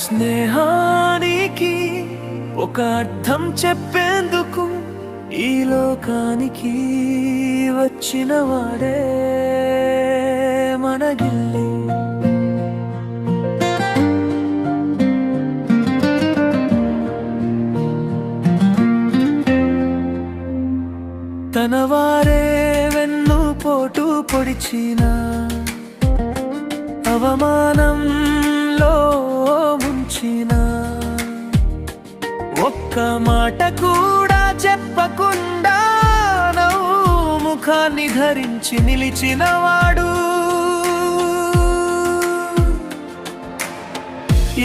స్నేహానికి ఒక అర్థం చెప్పేందుకు ఈ లోకానికి వచ్చిన వాడే మన గిల్లి. తన వారే వెన్ను పోటు పొడిచిన అవమానంలో ముంచిన ఒక్క మాట కూడా చెప్పకుండా నవ్వు ముఖాన్ని ధరించి నిలిచినవాడు.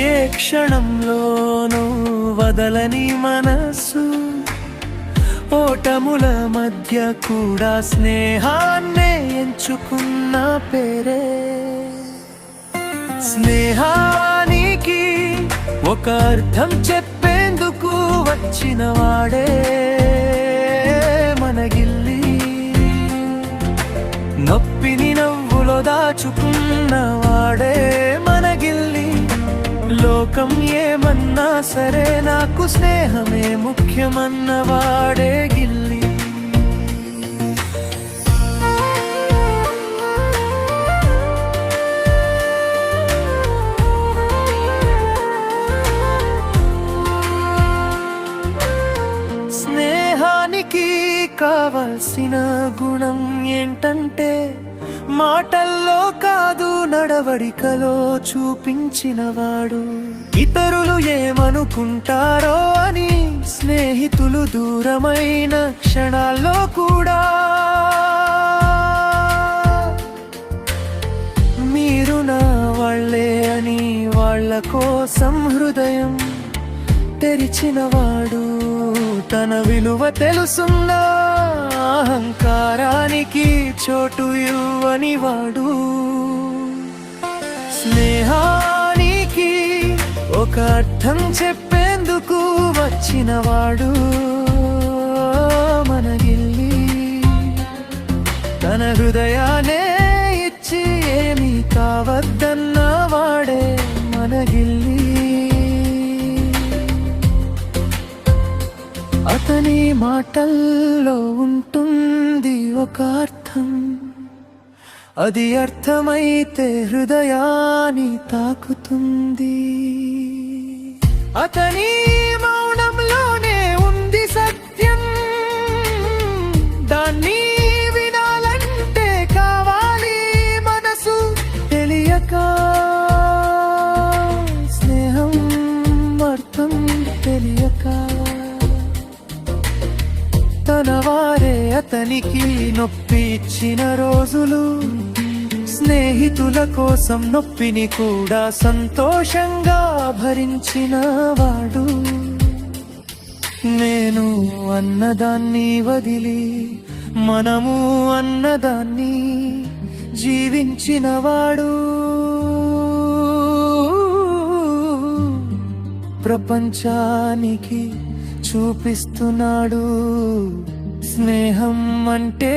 ఏ క్షణంలోనూ వదలని మనసు, ఓటముల మధ్య కూడా స్నేహాన్నే ఎంచుకున్న పేరే. స్నేహానికి ఒక అర్థం చెప్పేందుకు వచ్చిన వాడే మన గిల్లి. నొప్పిని నవ్వులో దాచుకున్న వాడే మన గిల్లి. లోకం ఏమన్నా సరే నాకు స్నేహమే ముఖ్యమన్న వాడే గిల్లి. స్నేహానికి కావలసిన గుణం ఏంటంటే మాటల్లో కాదు నడవడికలో చూపించినవాడు. ఇతరులు ఏమనుకుంటారో అని స్నేహితులు దూరమైన క్షణాల్లో కూడా మీరు నా వాళ్ళే అని వాళ్ళ కోసం హృదయం తెరిచినవాడు. తన విలువ తెలుసున్న అహంకారానికి చోటు ఇవ్వని వాడు. స్నేహానికి ఒక అర్థం చెప్పేందుకు వచ్చినవాడు మన గిల్లి. తన హృదయాన్నే ఇచ్చి ఏమీ కావద్దన్న వాడే మన గిల్లి. అతని మాటల్లో ఉంటుంది ఒక అర్థం, అది అర్థమైతే హృదయాన్ని తాకుతుంది. అతని మౌనంలోనే ఉంది సత్యం, దాన్ని వినాలంటే కావాలి మనసు. తెలియక స్నేహం అర్థం తెలియక తన వారే అతనికి నొప్పి ఇచ్చిన రోజులు. స్నేహితుల కోసం నొప్పిని కూడా సంతోషంగా భరించిన వాడు. నేను అన్నదాన్ని వదిలి మనము అన్నదాన్ని జీవించినవాడు. ప్రపంచానికి చూపిస్తున్నాడు స్నేహం అంటే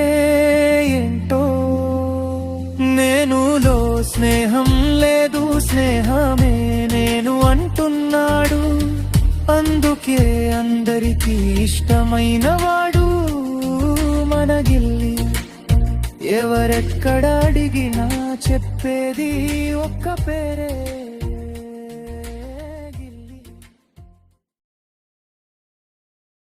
ఏంటో. నేనులో స్నేహం లేదు, స్నేహమే నేను అంటున్నాడు. అందుకే అందరికీ ఇష్టమైన వాడు మన గిల్లి. ఎవరెక్కడ అడిగినా చెప్పేది ఒక్క పేరే.